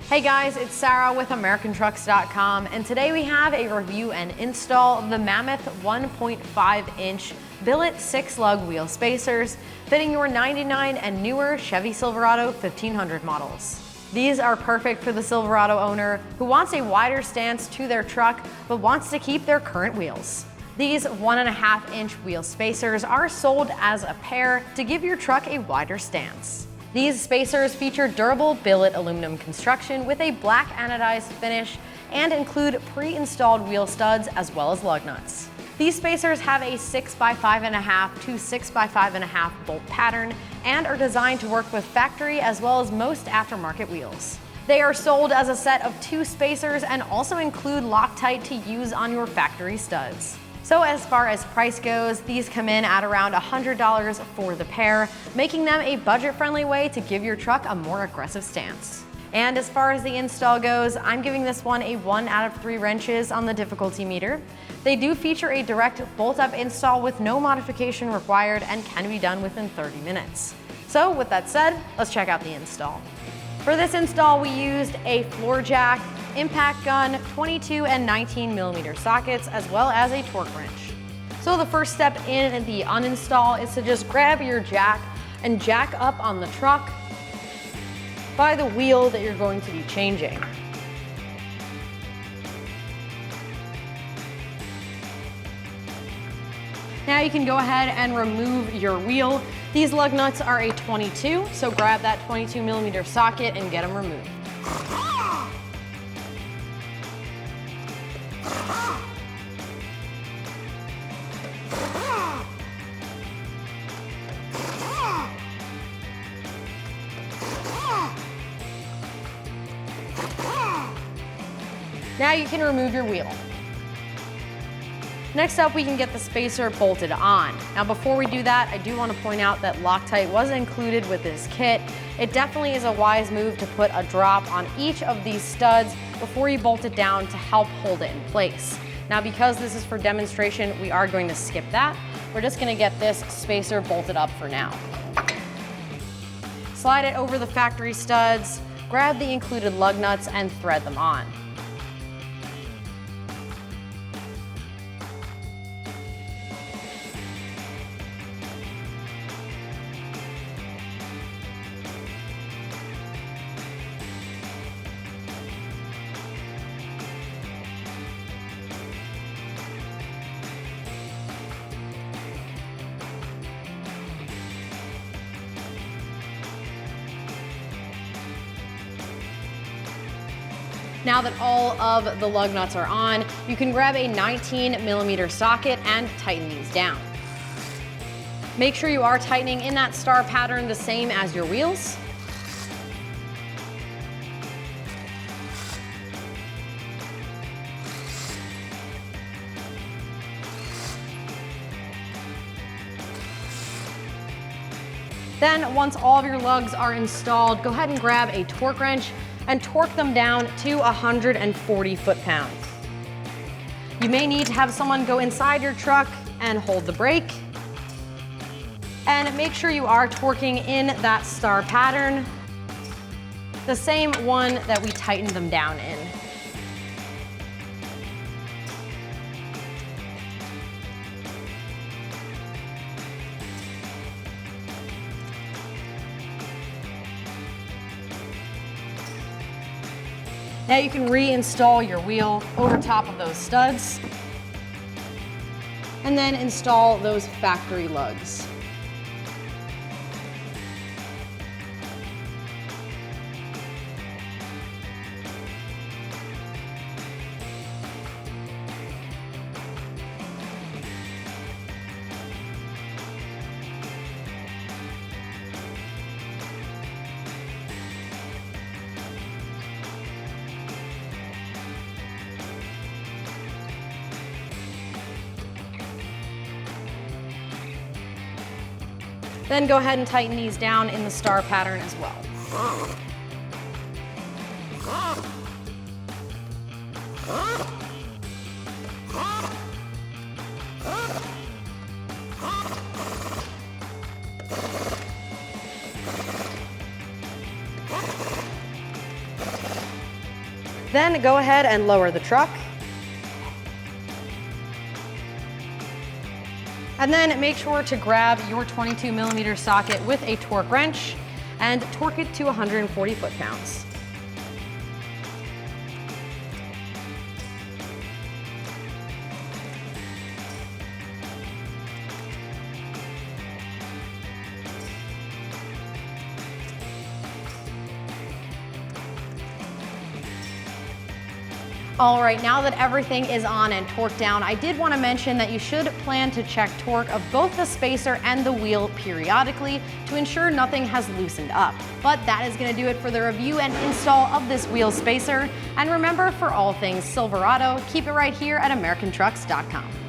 Hey guys, it's Sarah with AmericanTrucks.com, and today we have a review and install of the Mammoth 1.5-inch billet 6-lug wheel spacers fitting your 99 and newer Chevy Silverado 1500 models. These are perfect for the Silverado owner who wants a wider stance to their truck but wants to keep their current wheels. These 1.5-inch wheel spacers are sold as a pair to give your truck a wider stance. These spacers feature durable billet aluminum construction with a black anodized finish and include pre-installed wheel studs as well as lug nuts. These spacers have a 6x5.5 to 6x5.5 bolt pattern and are designed to work with factory as well as most aftermarket wheels. They are sold as a set of 2 spacers and also include Loctite to use on your factory studs. So as far as price goes, these come in at around $100 for the pair, making them a budget-friendly way to give your truck a more aggressive stance. And as far as the install goes, I'm giving this one a 1 out of 3 wrenches on the difficulty meter. They do feature a direct bolt-up install with no modification required and can be done within 30 minutes. So with that said, let's check out the install. For this install, we used a floor jack, impact gun, 22 and 19 millimeter sockets, as well as a torque wrench. So the first step in the uninstall is to just grab your jack and jack up on the truck by the wheel that you're going to be changing. Now you can go ahead and remove your wheel. These lug nuts are a 22, so grab that 22 millimeter socket and get them removed. Now you can remove your wheel. Next up, we can get the spacer bolted on. Now before we do that, I do want to point out that Loctite was included with this kit. It definitely is a wise move to put a drop on each of these studs before you bolt it down to help hold it in place. Now because this is for demonstration, we are going to skip that. We're just going to get this spacer bolted up for now. Slide it over the factory studs, grab the included lug nuts and thread them on. Now that all of the lug nuts are on, you can grab a 19 millimeter socket and tighten these down. Make sure you are tightening in that star pattern the same as your wheels. Then once all of your lugs are installed, go ahead and grab a torque wrench and torque them down to 140 foot-pounds. You may need to have someone go inside your truck and hold the brake. And make sure you are torquing in that star pattern, the same one that we tightened them down in. Now you can reinstall your wheel over top of those studs and then install those factory lugs. Then go ahead and tighten these down in the star pattern as well. Then go ahead and lower the truck. And then make sure to grab your 22mm socket with a torque wrench and torque it to 140 foot-pounds. All right, now that everything is on and torqued down, I did want to mention that you should plan to check torque of both the spacer and the wheel periodically to ensure nothing has loosened up. But that is going to do it for the review and install of this wheel spacer. And remember, for all things Silverado, keep it right here at AmericanTrucks.com.